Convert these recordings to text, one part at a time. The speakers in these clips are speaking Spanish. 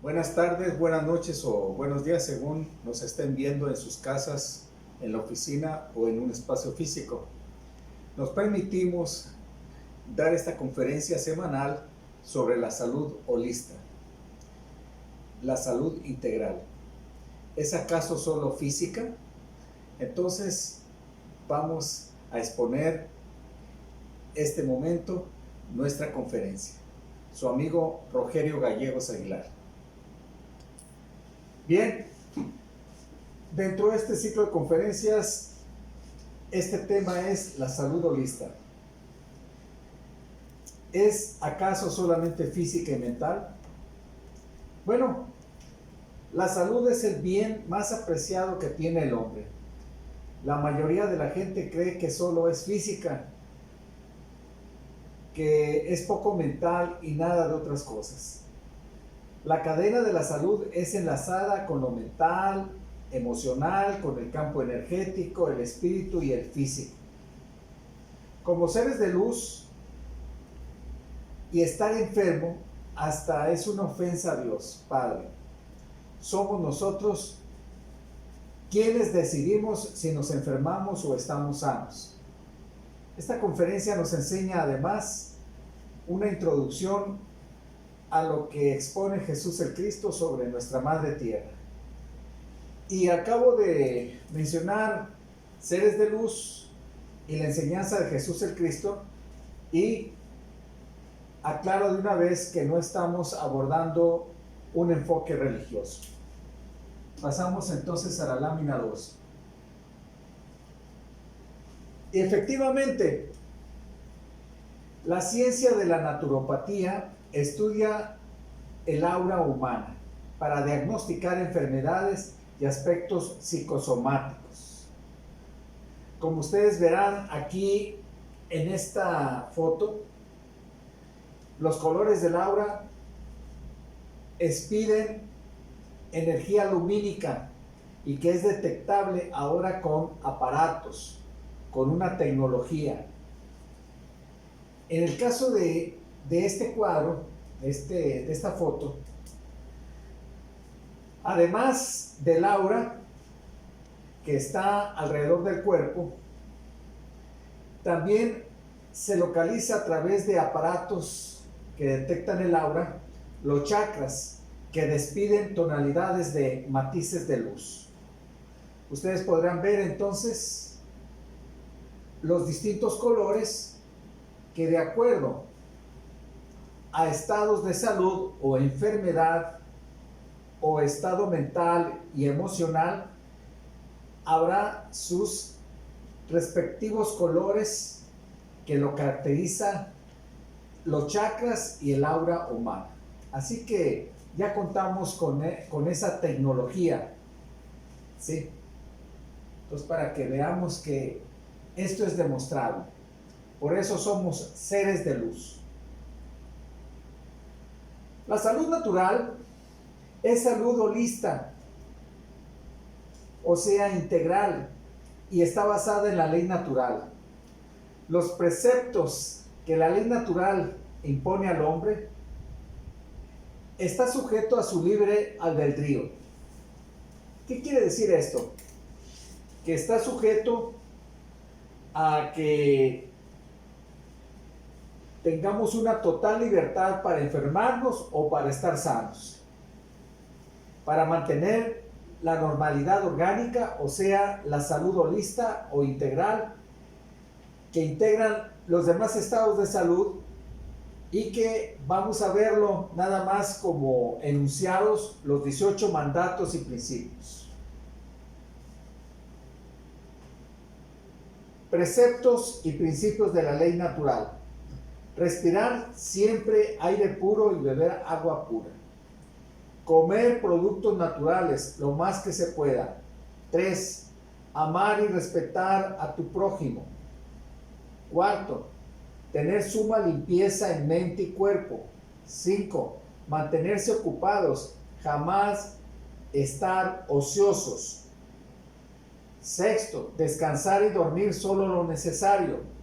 Buenas tardes, buenas noches o buenos días según nos estén viendo en sus casas, en la oficina o en un espacio físico. Nos permitimos dar esta conferencia semanal sobre la salud holista, la salud integral. ¿Es acaso solo física? Entonces vamos a exponer este momento nuestra conferencia. Su amigo Rogelio Gallegos Aguilar. Bien, dentro de este ciclo de conferencias, este tema es la salud holista. ¿Es acaso solamente física y mental? Bueno, la salud es el bien más apreciado que tiene el hombre. La mayoría de la gente cree que solo es física, que es poco mental y nada de otras cosas. La cadena de la salud es enlazada con lo mental, emocional, con el campo energético, el espíritu y el físico. Como seres de luz, y estar enfermo hasta es una ofensa a Dios, Padre. Somos nosotros quienes decidimos si nos enfermamos o estamos sanos. Esta conferencia nos enseña además una introducción a lo que expone Jesús el Cristo sobre nuestra Madre Tierra. Y acabo de mencionar seres de luz y la enseñanza de Jesús el Cristo, y aclaro de una vez que no estamos abordando un enfoque religioso. Pasamos entonces a la lámina 2. Y efectivamente, la ciencia de la naturopatía estudia el aura humana para diagnosticar enfermedades y aspectos psicosomáticos. Como ustedes verán aquí en esta foto, los colores del aura expiden energía lumínica y que es detectable ahora con aparatos, con una tecnología. En el caso de este cuadro, de esta foto, además del aura que está alrededor del cuerpo, también se localiza a través de aparatos que detectan el aura, los chakras, que despiden tonalidades de matices de luz. Ustedes podrán ver entonces los distintos colores que, de acuerdo a estados de salud o enfermedad o estado mental y emocional, habrá sus respectivos colores que lo caracteriza los chakras y el aura humana. Así que ya contamos con esa tecnología, ¿sí? Entonces, para que veamos que esto es demostrable. Por eso somos seres de luz. La salud natural es salud holista, o sea, integral, y está basada en la ley natural. Los preceptos que la ley natural impone al hombre está sujeto a su libre albedrío. ¿Qué quiere decir esto? Que está sujeto a que tengamos una total libertad para enfermarnos o para estar sanos, para mantener la normalidad orgánica, o sea, la salud holista o integral, que integran los demás estados de salud y que vamos a verlo nada más como enunciados los 18 mandatos y principios. Preceptos y principios de la ley natural. Respirar siempre aire puro y beber agua pura. Comer productos naturales lo más que se pueda. 3. Amar y respetar a tu prójimo. 4. Tener suma limpieza en mente y cuerpo. 5. Mantenerse ocupados, jamás estar ociosos. 6. Descansar y dormir solo lo necesario.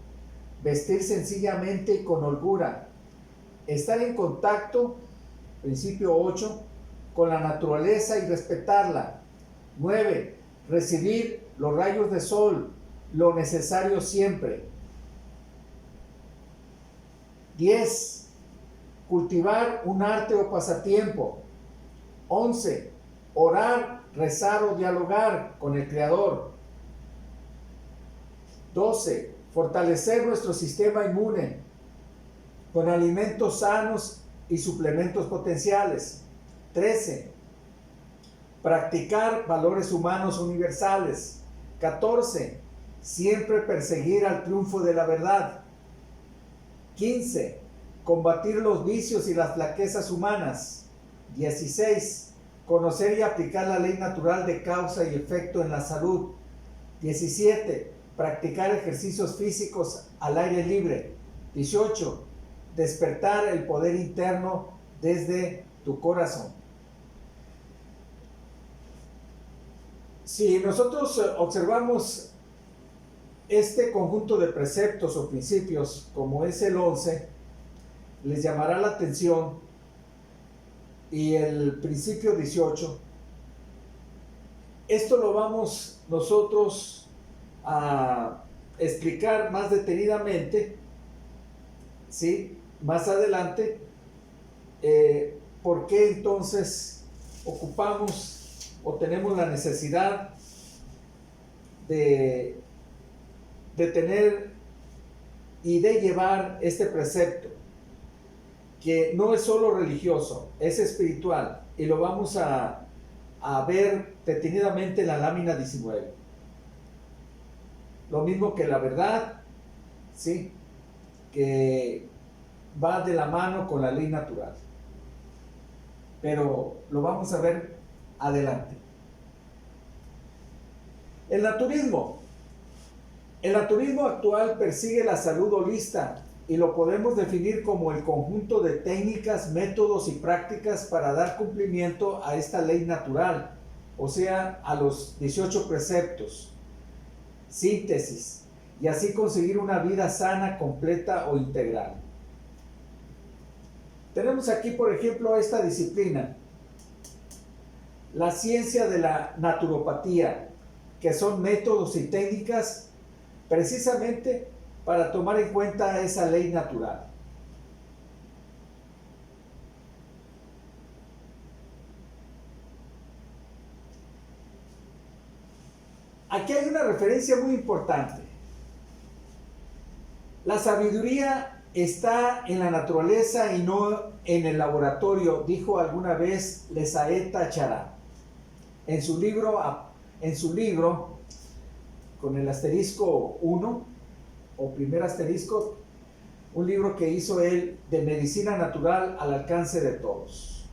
Vestir sencillamente y con holgura. Estar en contacto, principio 8, con la naturaleza y respetarla. 9. Recibir los rayos de sol, lo necesario siempre. 10. Cultivar un arte o pasatiempo. 11. Orar, rezar o dialogar con el Creador. 12. Fortalecer nuestro sistema inmune con alimentos sanos y suplementos potenciales. 13. Practicar valores humanos universales. 14. Siempre perseguir al triunfo de la verdad. 15. Combatir los vicios y las flaquezas humanas. 16. Conocer y aplicar la ley natural de causa y efecto en la salud. 17. Practicar ejercicios físicos al aire libre. 18. Despertar el poder interno desde tu corazón. Si nosotros observamos este conjunto de preceptos o principios, como es el 11, les llamará la atención, y el principio 18, esto lo vamos nosotros a explicar más detenidamente, ¿sí? Más adelante, por qué entonces ocupamos o tenemos la necesidad de tener y de llevar este precepto, que no es solo religioso, es espiritual, y lo vamos a ver detenidamente en la lámina 19. Lo mismo que la verdad, ¿sí? Que va de la mano con la ley natural. Pero lo vamos a ver adelante. El naturismo. El naturismo actual persigue la salud holista y lo podemos definir como el conjunto de técnicas, métodos y prácticas para dar cumplimiento a esta ley natural, o sea, a los 18 preceptos, síntesis, y así conseguir una vida sana, completa o integral. Tenemos aquí, por ejemplo, esta disciplina, la ciencia de la naturopatía, que son métodos y técnicas precisamente para tomar en cuenta esa ley natural. Aquí hay una referencia muy importante. La sabiduría está en la naturaleza y no en el laboratorio, dijo alguna vez Lesaeta Chará. En su libro, con el asterisco 1, o primer asterisco, un libro que hizo él de medicina natural al alcance de todos.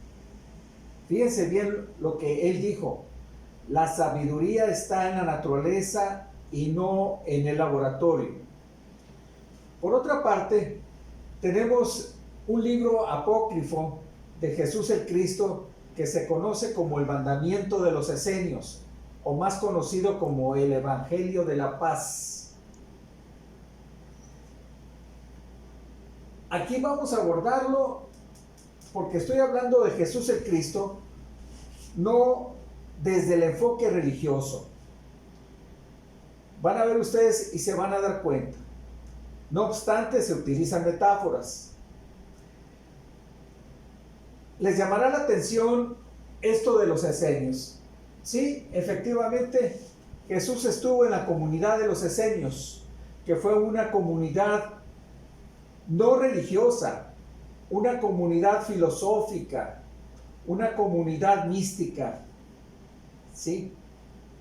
Fíjense bien lo que él dijo: la sabiduría está en la naturaleza y no en el laboratorio. Por otra parte, tenemos un libro apócrifo de Jesús el Cristo que se conoce como el Mandamiento de los Esenios, o más conocido como el Evangelio de la Paz. Aquí vamos a abordarlo porque estoy hablando de Jesús el Cristo, no desde el enfoque religioso. Van a ver ustedes y se van a dar cuenta. No obstante, se utilizan metáforas. Les llamará la atención esto de los esenios. Sí, efectivamente, Jesús estuvo en la comunidad de los esenios, que fue una comunidad no religiosa, una comunidad filosófica, una comunidad mística. ¿Sí?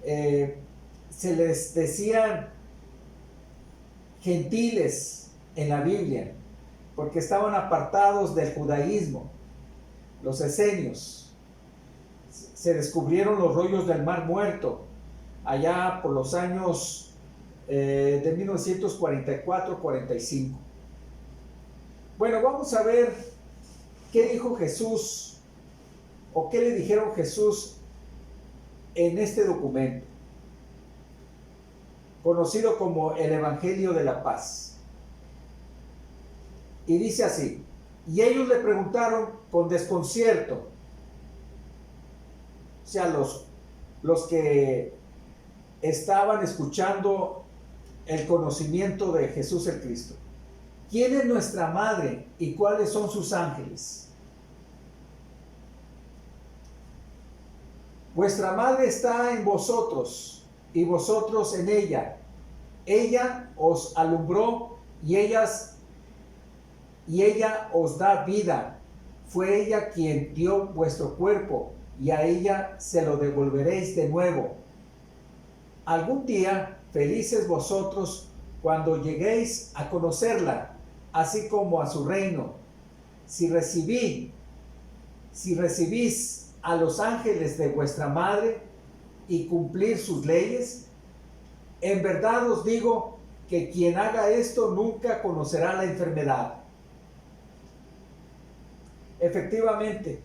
Se les decían gentiles en la Biblia, porque estaban apartados del judaísmo. Los esenios. Se descubrieron los rollos del Mar Muerto allá por los años de 1944-45. Bueno, vamos a ver qué dijo Jesús, o qué le dijeron Jesús en este documento, conocido como el Evangelio de la Paz. Y dice así: y ellos le preguntaron con desconcierto: sea, los que estaban escuchando el conocimiento de Jesús el Cristo. ¿Quién es nuestra madre y cuáles son sus ángeles? Vuestra madre está en vosotros y vosotros en ella. Ella os alumbró y ella os da vida. Fue ella quien dio vuestro cuerpo y a ella se lo devolveréis de nuevo. Algún día, felices vosotros cuando lleguéis a conocerla, así como a su reino. Si recibís a los ángeles de vuestra madre y cumplir sus leyes, en verdad os digo que quien haga esto nunca conocerá la enfermedad. Efectivamente,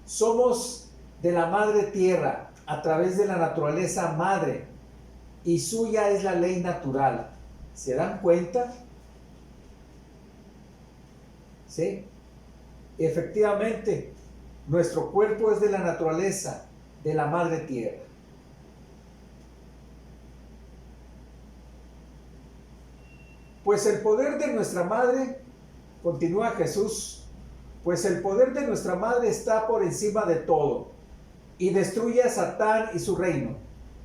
somos de la madre tierra a través de la naturaleza madre y suya es la ley natural. ¿Se dan cuenta? ¿Sí? Efectivamente, nuestro cuerpo es de la naturaleza de la madre tierra. Pues el poder de nuestra madre, continúa Jesús, pues el poder de nuestra madre está por encima de todo y destruye a Satán y su reino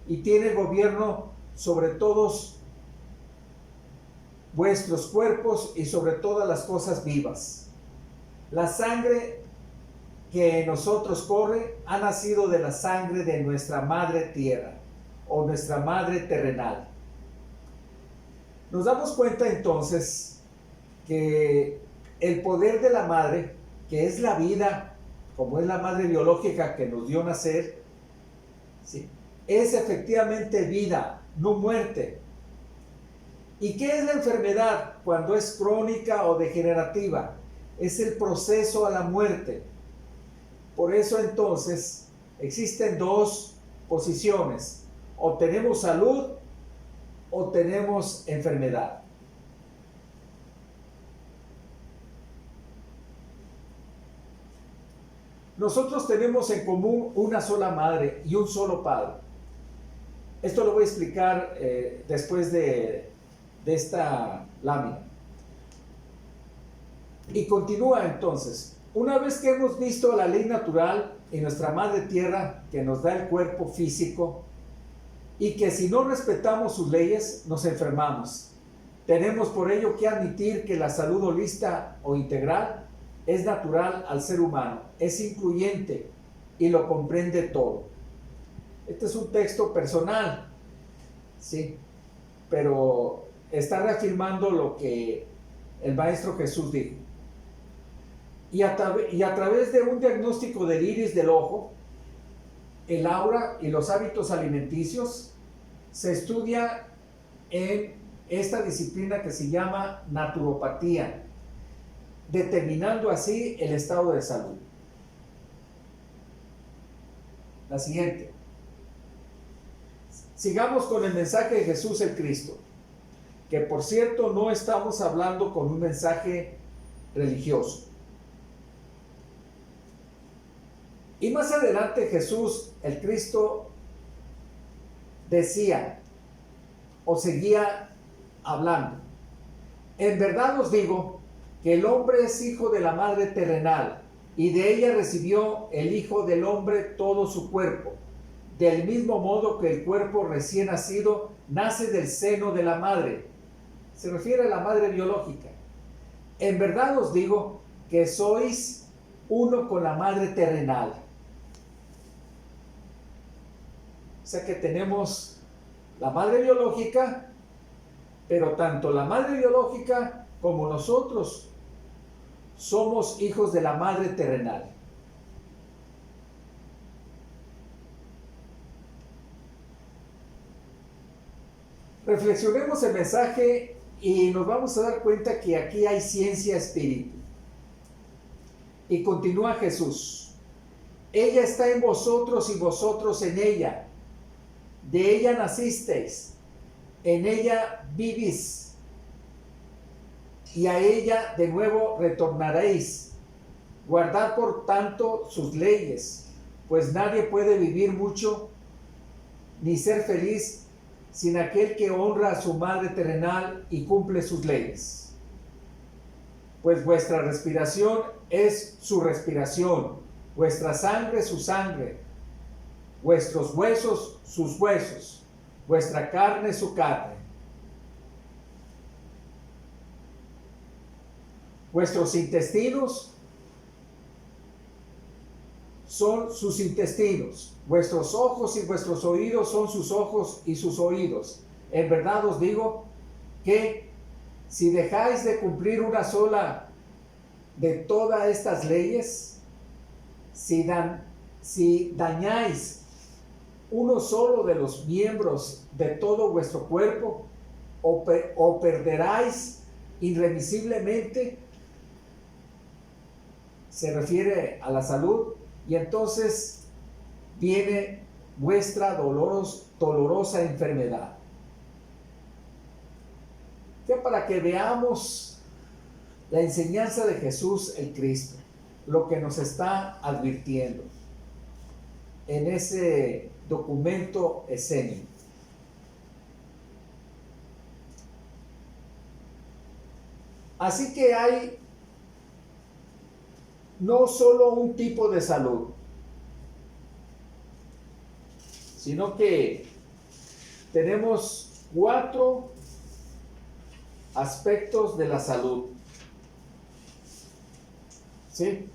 y tiene el gobierno sobre todos vuestros cuerpos y sobre todas las cosas vivas. La sangre que en nosotros corre ha nacido de la sangre de nuestra madre tierra o nuestra madre terrenal. Nos damos cuenta entonces que el poder de la madre, que es la vida, como es la madre biológica que nos dio nacer, ¿sí?, es efectivamente vida, no muerte. ¿Y qué es la enfermedad cuando es crónica o degenerativa? Es el proceso a la muerte. Por eso entonces existen dos posiciones: o tenemos salud o tenemos enfermedad. Nosotros tenemos en común una sola madre y un solo padre. Esto lo voy a explicar después de esta lámina. Y continúa entonces. Una vez que hemos visto la ley natural en nuestra madre tierra que nos da el cuerpo físico y que si no respetamos sus leyes nos enfermamos, tenemos por ello que admitir que la salud holística o integral es natural al ser humano, es incluyente y lo comprende todo. Este es un texto personal, sí, pero está reafirmando lo que el Maestro Jesús dijo. Y a través de un diagnóstico del iris del ojo, el aura y los hábitos alimenticios, se estudia en esta disciplina que se llama naturopatía, determinando así el estado de salud. La siguiente. Sigamos con el mensaje de Jesús el Cristo, que por cierto no estamos hablando con un mensaje religioso. Y más adelante Jesús el Cristo decía o seguía hablando: en verdad os digo que el hombre es hijo de la madre terrenal y de ella recibió el Hijo del Hombre todo su cuerpo, del mismo modo que el cuerpo recién nacido nace del seno de la madre. Se refiere a la madre biológica. En verdad os digo que sois uno con la madre terrenal. O sea que tenemos la madre biológica, pero tanto la madre biológica como nosotros somos hijos de la madre terrenal. Reflexionemos el mensaje y nos vamos a dar cuenta que aquí hay ciencia espíritu. Y continúa Jesús: ella está en vosotros y vosotros en ella. De ella nacisteis, en ella vivís, y a ella de nuevo retornaréis. Guardad por tanto sus leyes, pues nadie puede vivir mucho ni ser feliz sin aquel que honra a su madre terrenal y cumple sus leyes. Pues vuestra respiración es su respiración, vuestra sangre su sangre, vuestros huesos sus huesos, vuestra carne su carne. Vuestros intestinos son sus intestinos, vuestros ojos y vuestros oídos son sus ojos y sus oídos. En verdad os digo que si dejáis de cumplir una sola de todas estas leyes, si dañáis uno solo de los miembros de todo vuestro cuerpo, o perderáis irremisiblemente, se refiere a la salud, y entonces viene vuestra dolorosa enfermedad. Ya para que veamos la enseñanza de Jesús el Cristo, lo que nos está advirtiendo en ese documento escénico. Así que hay no solo un tipo de salud, sino que tenemos 4 aspectos de la salud. ¿Sí?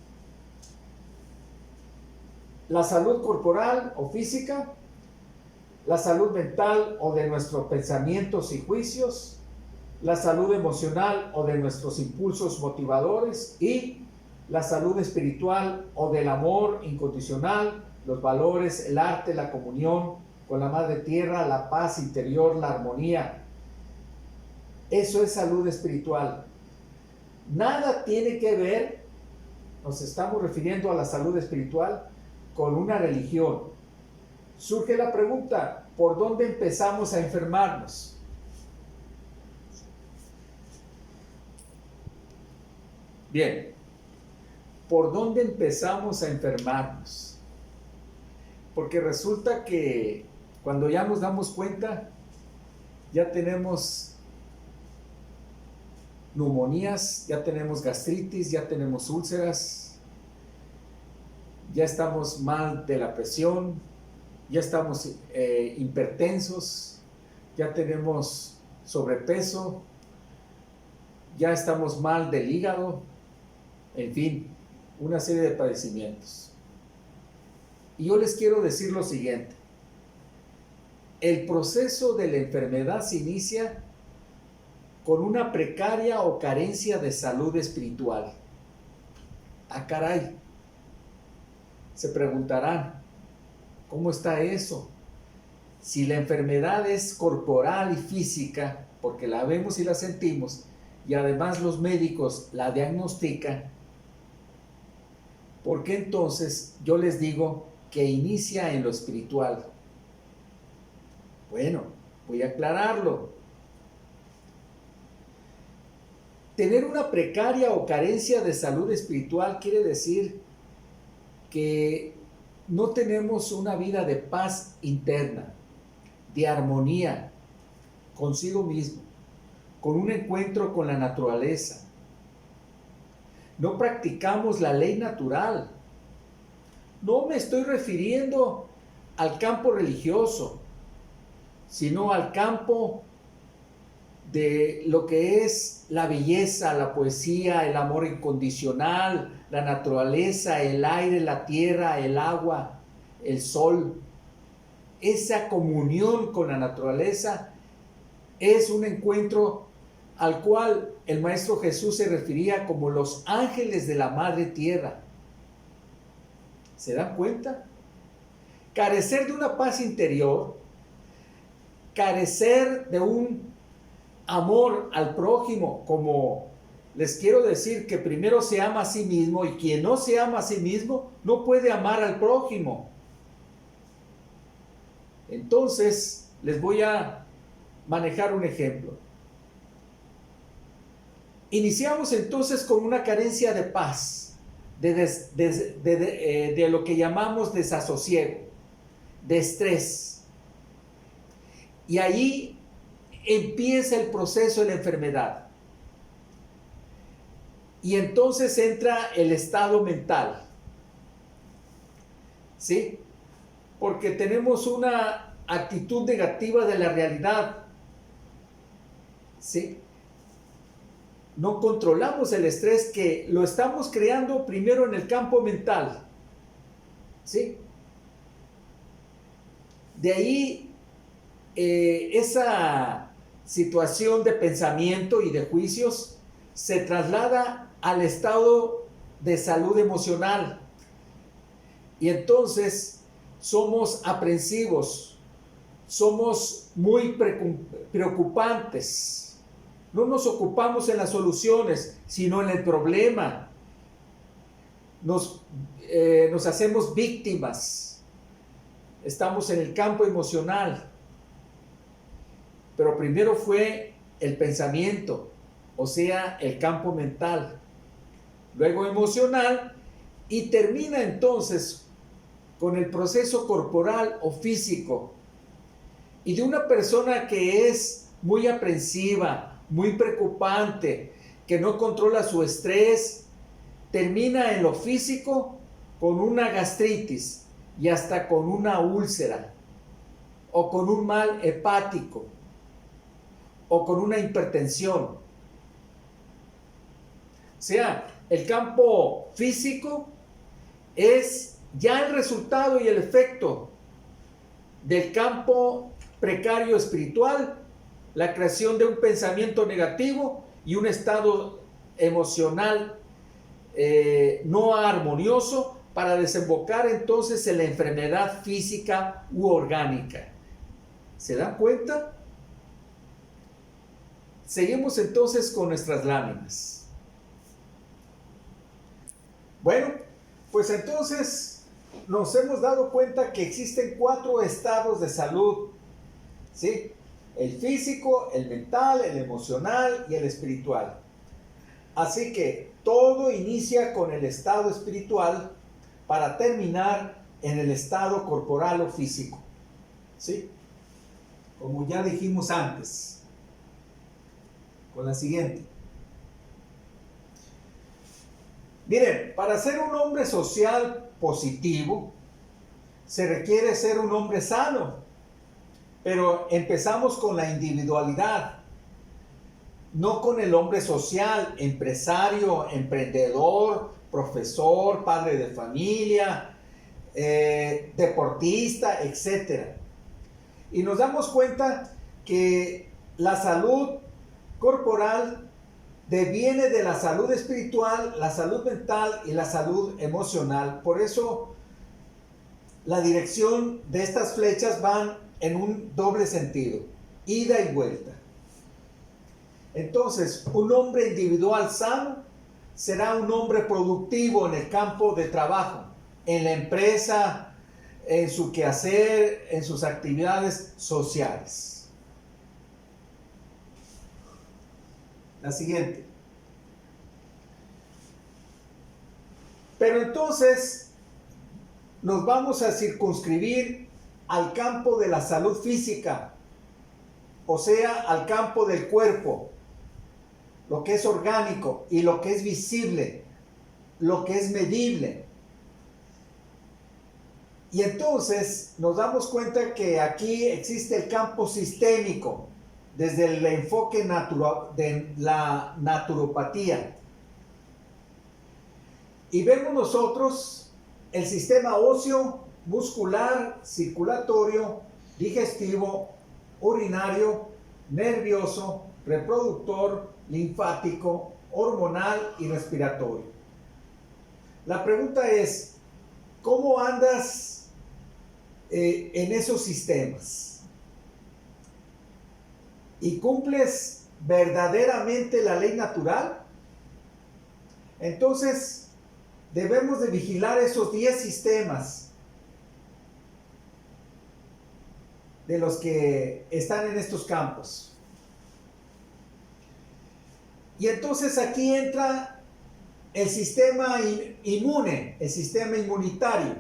La salud corporal o física, la salud mental o de nuestros pensamientos y juicios, la salud emocional o de nuestros impulsos motivadores, y la salud espiritual o del amor incondicional, los valores, el arte, la comunión con la Madre Tierra, la paz interior, la armonía. Eso es salud espiritual. Nada tiene que ver, nos estamos refiriendo a la salud espiritual, con una religión. Surge la pregunta, ¿por dónde empezamos a enfermarnos? Bien, ¿por dónde empezamos a enfermarnos? Porque resulta que cuando ya nos damos cuenta, ya tenemos neumonías, ya tenemos gastritis, ya tenemos úlceras, ya estamos mal de la presión, ya estamos hipertensos, ya tenemos sobrepeso, ya estamos mal del hígado, en fin, una serie de padecimientos. Y yo les quiero decir lo siguiente: el proceso de la enfermedad se inicia con una precaria o carencia de salud espiritual. Ah, caray. Se preguntarán, ¿cómo está eso? Si la enfermedad es corporal y física, porque la vemos y la sentimos, y además los médicos la diagnostican, ¿por qué entonces yo les digo que inicia en lo espiritual? Bueno, voy a aclararlo. Tener una precaria o carencia de salud espiritual quiere decir que no tenemos una vida de paz interna, de armonía consigo mismo, con un encuentro con la naturaleza. No practicamos la ley natural. No me estoy refiriendo al campo religioso, sino al campo de lo que es la belleza, la poesía, el amor incondicional, la naturaleza, el aire, la tierra, el agua, el sol. Esa comunión con la naturaleza es un encuentro al cual el Maestro Jesús se refería como los ángeles de la Madre Tierra. ¿Se dan cuenta? Carecer de una paz interior, carecer de un amor al prójimo, como les quiero decir que primero se ama a sí mismo, y quien no se ama a sí mismo no puede amar al prójimo. Entonces, les voy a manejar un ejemplo. Iniciamos entonces con una carencia de paz, de lo que llamamos desasosiego, de estrés. Y ahí empieza el proceso de la enfermedad. Y entonces entra el estado mental. ¿Sí? Porque tenemos una actitud negativa de la realidad. ¿Sí? No controlamos el estrés, que lo estamos creando primero en el campo mental. ¿Sí? De ahí esa situación de pensamiento y de juicios se traslada al estado de salud emocional. Y entonces somos aprensivos, somos muy preocupantes. No nos ocupamos en las soluciones, sino en el problema. Nos hacemos víctimas. Estamos en el campo emocional. Pero primero fue el pensamiento, o sea, el campo mental. Luego emocional, y termina entonces con el proceso corporal o físico. Y de una persona que es muy aprensiva, muy preocupante, que no controla su estrés, termina en lo físico con una gastritis y hasta con una úlcera, o con un mal hepático, o con una hipertensión. O sea, el campo físico es ya el resultado y el efecto del campo precario espiritual, la creación de un pensamiento negativo y un estado emocional no armonioso, para desembocar entonces en la enfermedad física u orgánica. ¿Se dan cuenta? Seguimos entonces con nuestras láminas. Bueno, pues entonces nos hemos dado cuenta que existen 4 estados de salud, ¿sí? El físico, el mental, el emocional y el espiritual. Así que todo inicia con el estado espiritual para terminar en el estado corporal o físico, ¿sí? Como ya dijimos antes. Con la siguiente. Miren, para ser un hombre social positivo, se requiere ser un hombre sano. Pero empezamos con la individualidad, no con el hombre social, empresario, emprendedor, profesor, padre de familia, deportista, etc. Y nos damos cuenta que la salud corporal deviene de la salud espiritual, la salud mental y la salud emocional. Por eso la dirección de estas flechas van en un doble sentido, ida y vuelta. Entonces, un hombre individual sano será un hombre productivo en el campo de trabajo, en la empresa, en su quehacer, en sus actividades sociales. La siguiente. Pero entonces nos vamos a circunscribir al campo de la salud física, o sea, al campo del cuerpo, lo que es orgánico y lo que es visible, lo que es medible. Y entonces nos damos cuenta que aquí existe el campo sistémico, desde el enfoque de la naturopatía. Y vemos nosotros el sistema óseo, muscular, circulatorio, digestivo, urinario, nervioso, reproductor, linfático, hormonal y respiratorio. La pregunta es, ¿cómo andas en esos sistemas? ¿Y cumples verdaderamente la ley natural? Entonces, debemos de vigilar esos 10 sistemas de los que están en estos campos. Y entonces aquí entra el sistema inmune, el sistema inmunitario.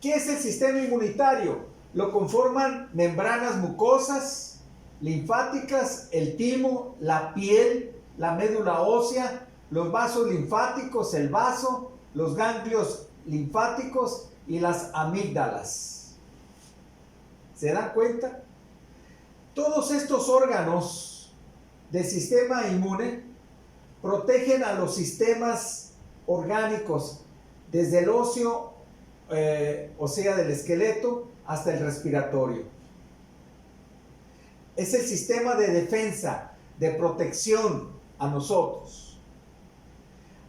¿Qué es el sistema inmunitario? Lo conforman membranas mucosas, linfáticas, el timo, la piel, la médula ósea, los vasos linfáticos, el vaso, los ganglios linfáticos y las amígdalas. ¿Se dan cuenta? Todos estos órganos del sistema inmune protegen a los sistemas orgánicos, desde el óseo, o sea, del esqueleto, hasta el respiratorio. Es el sistema de defensa, de protección a nosotros.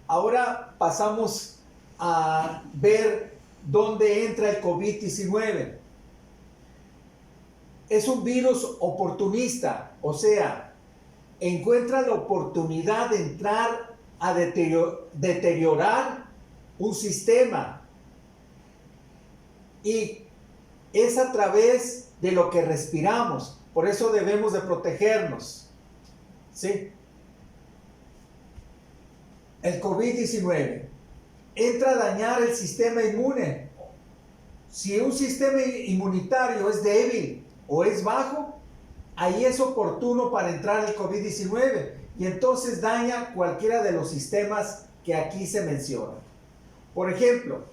Ahora pasamos a ver dónde entra el COVID-19. Es un virus oportunista, o sea, encuentra la oportunidad de entrar a deteriorar un sistema, y es a través de lo que respiramos. Por eso debemos de protegernos, ¿sí? El COVID-19 entra a dañar el sistema inmune. Si un sistema inmunitario es débil o es bajo, ahí es oportuno para entrar el COVID-19, y entonces daña cualquiera de los sistemas que aquí se mencionan. Por ejemplo,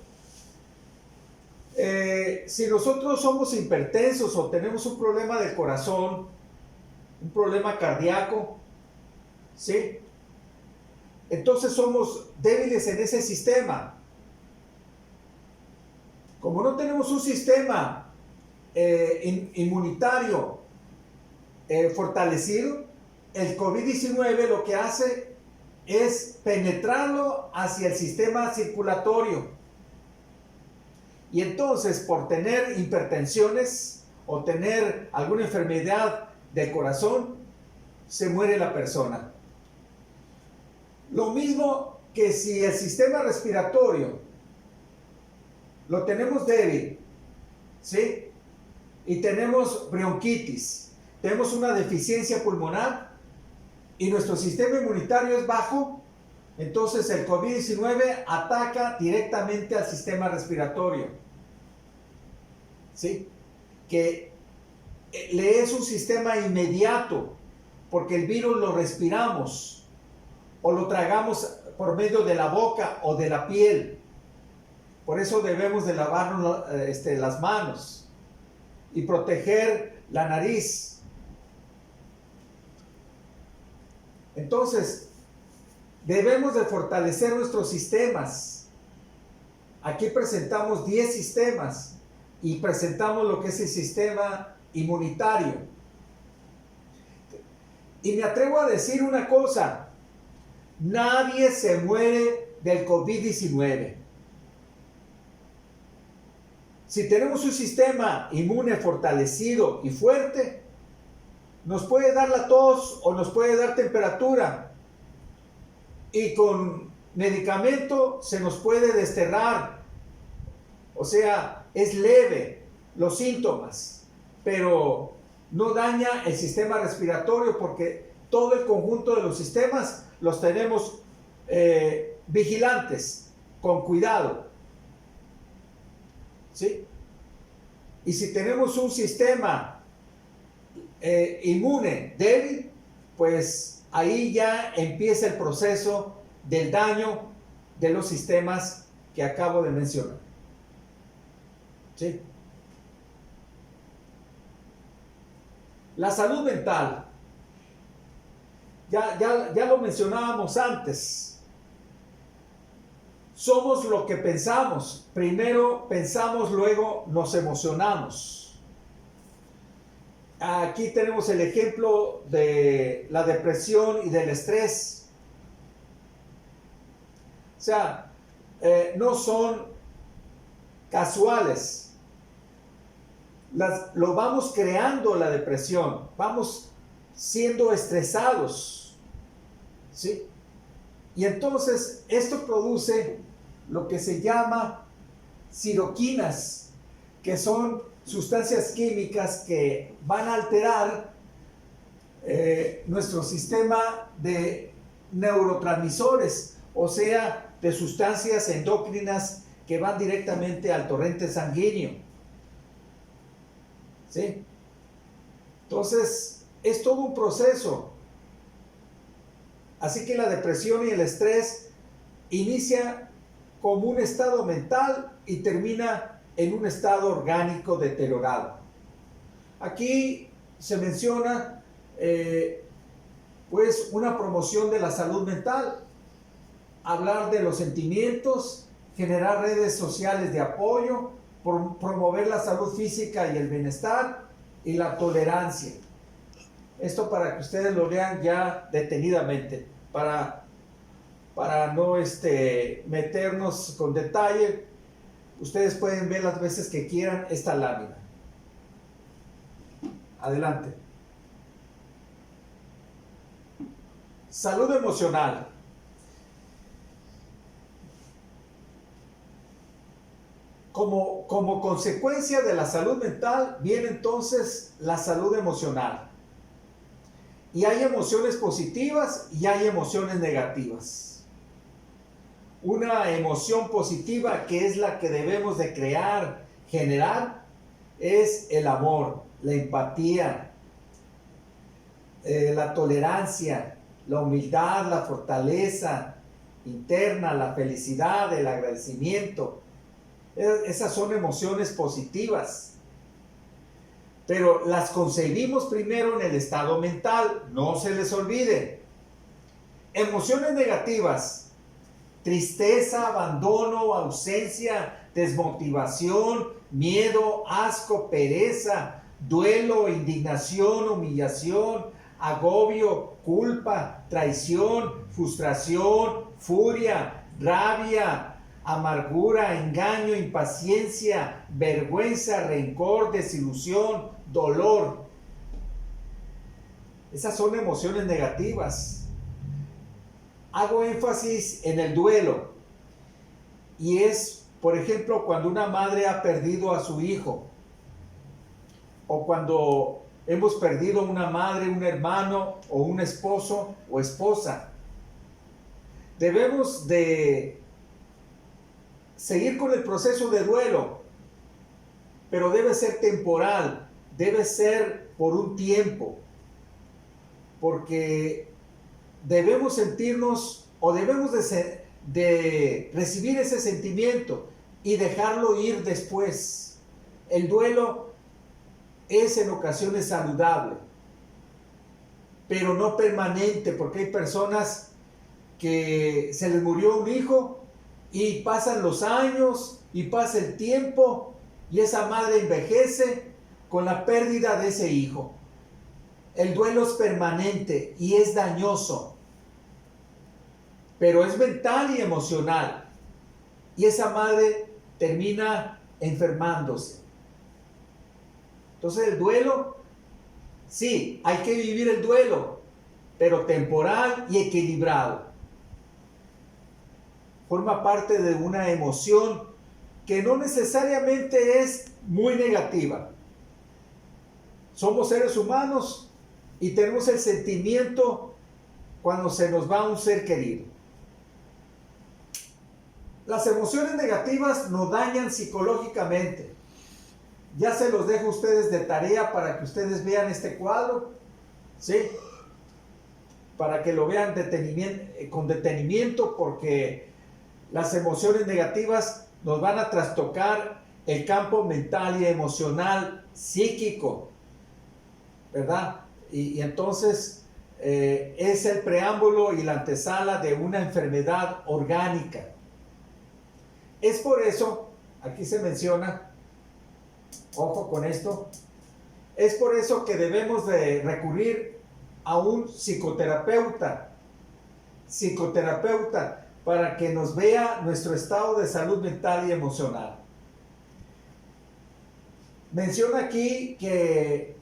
si nosotros somos hipertensos o tenemos un problema del corazón, un problema cardíaco, ¿sí? Entonces somos débiles en ese sistema. Como no tenemos un sistema inmunitario fortalecido, el COVID-19 lo que hace es penetrarlo hacia el sistema circulatorio. Y entonces, por tener hipertensiones o tener alguna enfermedad del corazón, se muere la persona. Lo mismo que si el sistema respiratorio lo tenemos débil, ¿sí? Y tenemos bronquitis, tenemos una deficiencia pulmonar y nuestro sistema inmunitario es bajo, entonces el COVID-19 ataca directamente al sistema respiratorio, ¿sí? Que le es un sistema inmediato, porque el virus lo respiramos o lo tragamos por medio de la boca o de la piel. Por eso debemos de lavarnos las manos y proteger la nariz. Entonces, debemos de fortalecer nuestros sistemas. Aquí presentamos 10 sistemas y presentamos lo que es el sistema inmunitario. Y me atrevo a decir una cosa: nadie se muere del COVID-19. Si tenemos un sistema inmune fortalecido y fuerte, nos puede dar la tos o nos puede dar temperatura, y con medicamento se nos puede desterrar. O sea, es leve los síntomas, pero no daña el sistema respiratorio, porque todo el conjunto de los sistemas los tenemos vigilantes, con cuidado, ¿sí? Y si tenemos un sistema inmune débil, pues ahí ya empieza el proceso del daño de los sistemas que acabo de mencionar, ¿sí? La salud mental, ya lo mencionábamos antes. Somos lo que pensamos. Primero pensamos, luego nos emocionamos. Aquí tenemos el ejemplo de la depresión y del estrés. O sea, no son casuales. Lo vamos creando, la depresión. Vamos siendo estresados, ¿sí? Y entonces esto produce lo que se llama citoquinas, que son sustancias químicas que van a alterar nuestro sistema de neurotransmisores, o sea, de sustancias endocrinas que van directamente al torrente sanguíneo. ¿Sí? Entonces, es todo un proceso. Así que la depresión y el estrés inicia como un estado mental y termina en un estado orgánico deteriorado. Aquí se menciona pues una promoción de la salud mental, hablar de los sentimientos, generar redes sociales de apoyo, promover la salud física y el bienestar y la tolerancia. Esto para que ustedes lo lean ya detenidamente, para no meternos con detalle. Ustedes pueden ver las veces que quieran esta lámina. Adelante. Salud emocional. Como consecuencia de la salud mental viene entonces la salud emocional. Y hay emociones positivas y hay emociones negativas. Una emoción positiva, que es la que debemos de crear, generar, es el amor, la empatía, la tolerancia, la humildad, la fortaleza interna, la felicidad, el agradecimiento. Esas son emociones positivas. Pero las concebimos primero en el estado mental, no se les olvide. Emociones negativas: tristeza, abandono, ausencia, desmotivación, miedo, asco, pereza, duelo, indignación, humillación, agobio, culpa, traición, frustración, furia, rabia, amargura, engaño, impaciencia, vergüenza, rencor, desilusión, dolor. Esas son emociones negativas. Hago énfasis en el duelo. Y es, por ejemplo, cuando una madre ha perdido a su hijo, o cuando hemos perdido una madre, un hermano, o un esposo o esposa. Debemos de seguir con el proceso de duelo, pero debe ser temporal, debe ser por un tiempo, porque debemos sentirnos o debemos de recibir ese sentimiento y dejarlo ir después. El duelo es en ocasiones saludable, pero no permanente, porque hay personas que se les murió un hijo y pasan los años y pasa el tiempo y esa madre envejece con la pérdida de ese hijo. El duelo es permanente y es dañoso, pero es mental y emocional, y esa madre termina enfermándose. Entonces el duelo, sí, hay que vivir el duelo, pero temporal y equilibrado. Forma parte de una emoción que no necesariamente es muy negativa. Somos seres humanos y tenemos el sentimiento cuando se nos va un ser querido. Las emociones negativas nos dañan psicológicamente. Ya se los dejo a ustedes de tarea para que ustedes vean este cuadro, ¿sí? Para que lo vean con detenimiento, porque las emociones negativas nos van a trastocar el campo mental y emocional, psíquico, ¿verdad? Y entonces es el preámbulo y la antesala de una enfermedad orgánica. Es por eso, aquí se menciona, ojo con esto, es por eso que debemos de recurrir a un psicoterapeuta para que nos vea nuestro estado de salud mental y emocional. Menciona aquí que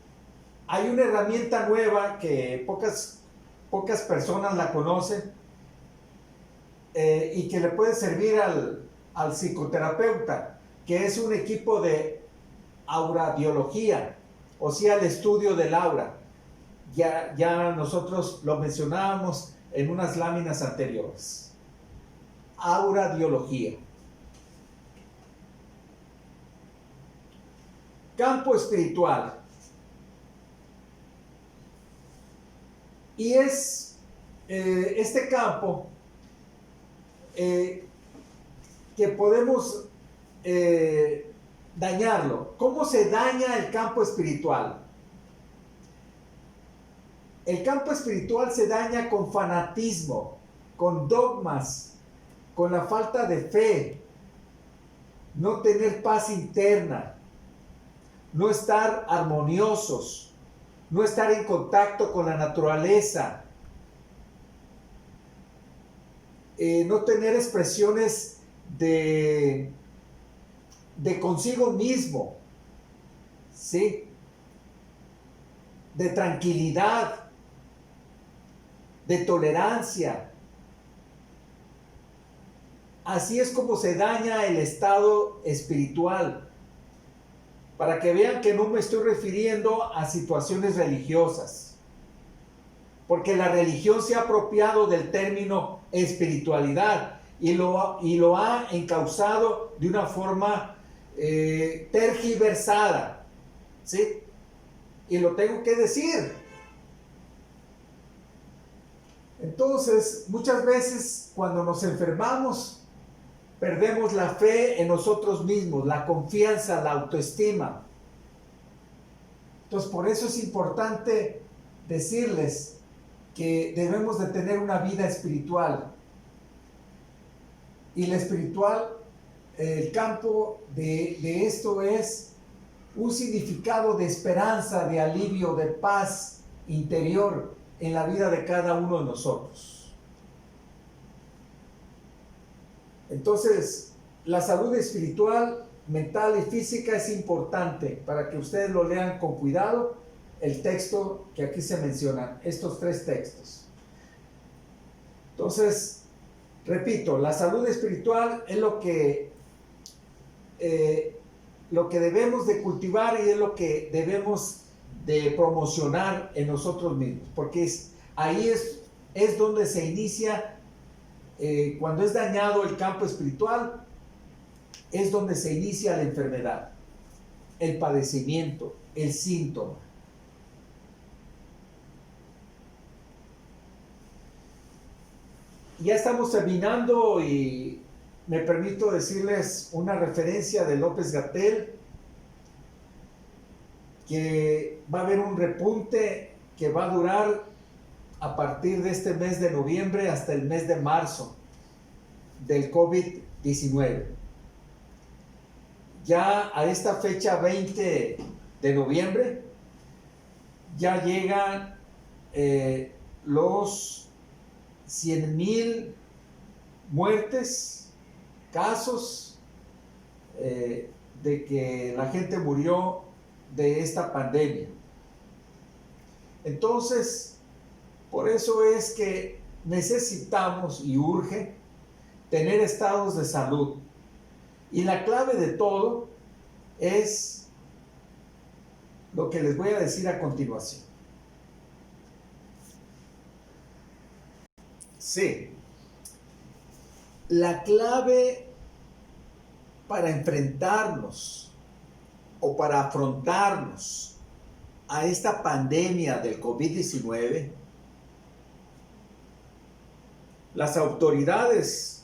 hay una herramienta nueva que pocas personas la conocen y que le puede servir al psicoterapeuta, que es un equipo de auradiología, o sea, el estudio del aura. Ya nosotros lo mencionábamos en unas láminas anteriores. Auradiología. Campo espiritual. Y es este campo que podemos dañarlo. ¿Cómo se daña el campo espiritual? El campo espiritual se daña con fanatismo, con dogmas, con la falta de fe, no tener paz interna, no estar armoniosos, no estar en contacto con la naturaleza, no tener expresiones de consigo mismo, ¿sí? De tranquilidad, de tolerancia. Así es como se daña el estado espiritual. Para que vean que no me estoy refiriendo a situaciones religiosas. Porque la religión se ha apropiado del término espiritualidad y lo ha encauzado de una forma tergiversada. ¿Sí? Y lo tengo que decir. Entonces, muchas veces cuando nos enfermamos, perdemos la fe en nosotros mismos, la confianza, la autoestima. Entonces, por eso es importante decirles que debemos de tener una vida espiritual. Y la espiritual, el campo de esto es un significado de esperanza, de alivio, de paz interior en la vida de cada uno de nosotros. Entonces, la salud espiritual, mental y física es importante para que ustedes lo lean con cuidado, el texto que aquí se menciona, estos 3 textos. Entonces, repito, la salud espiritual es lo que debemos de cultivar y es lo que debemos de promocionar en nosotros mismos, porque ahí es donde se inicia, cuando es dañado el campo espiritual, es donde se inicia la enfermedad, el padecimiento, el síntoma. Ya estamos terminando y me permito decirles una referencia de López-Gatell, que va a haber un repunte que va a durar a partir de este mes de noviembre hasta el mes de marzo del COVID-19. Ya a esta fecha 20 de noviembre ya llegan los 100,000 muertes, casos de que la gente murió de esta pandemia. Entonces, por eso es que necesitamos y urge tener estados de salud. Y la clave de todo es lo que les voy a decir a continuación. Sí, la clave para enfrentarnos o para afrontarnos a esta pandemia del COVID-19, las autoridades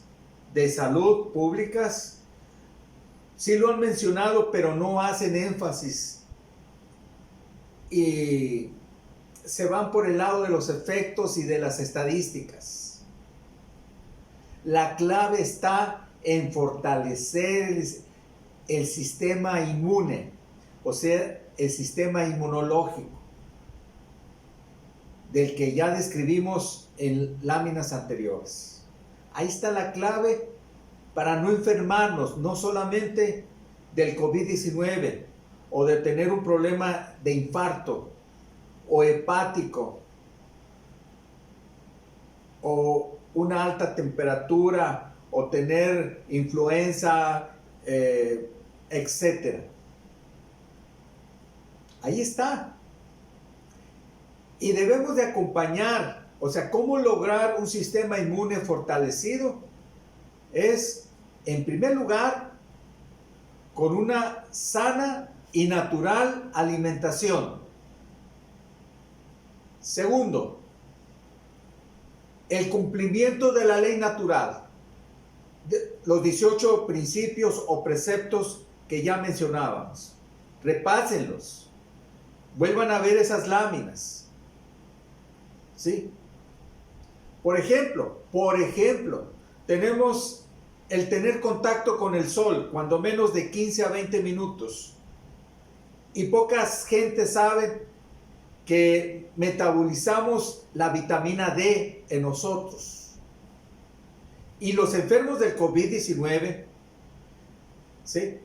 de salud públicas sí lo han mencionado, pero no hacen énfasis y se van por el lado de los efectos y de las estadísticas. La clave está en fortalecer el sistema inmune, o sea, el sistema inmunológico, del que ya describimos en láminas anteriores. Ahí está la clave para no enfermarnos, no solamente del COVID-19 o de tener un problema de infarto o hepático o una alta temperatura o tener influenza, etcétera. Ahí está. Y debemos de acompañar O sea, ¿cómo lograr un sistema inmune fortalecido? Es, en primer lugar, con una sana y natural alimentación. Segundo, el cumplimiento de la ley natural, los 18 principios o preceptos que ya mencionábamos. Repásenlos, vuelvan a ver esas láminas, ¿sí? Por ejemplo, tenemos el tener contacto con el sol, cuando menos de 15 a 20 minutos. Y pocas gente sabe que metabolizamos la vitamina D en nosotros. Y los enfermos del COVID-19, ¿sí?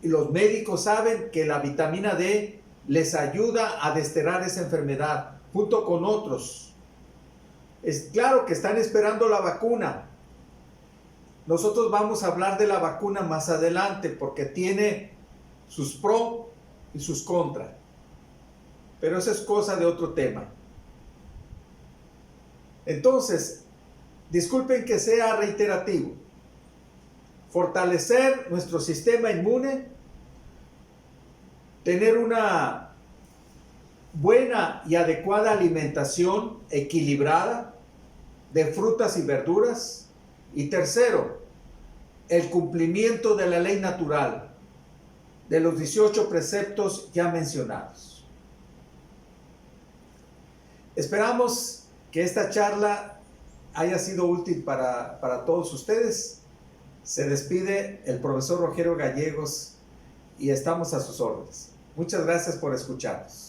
Y los médicos saben que la vitamina D les ayuda a desterrar esa enfermedad, junto con otros. Es claro que están esperando la vacuna. Nosotros vamos a hablar de la vacuna más adelante, porque tiene sus pros y sus contras. Pero eso es cosa de otro tema. Entonces, disculpen que sea reiterativo. Fortalecer nuestro sistema inmune, tener una buena y adecuada alimentación equilibrada de frutas y verduras. Y tercero, el cumplimiento de la ley natural, de los 18 preceptos ya mencionados. Esperamos que esta charla haya sido útil para todos ustedes. Se despide el profesor Rogelio Gallegos y estamos a sus órdenes. Muchas gracias por escucharnos.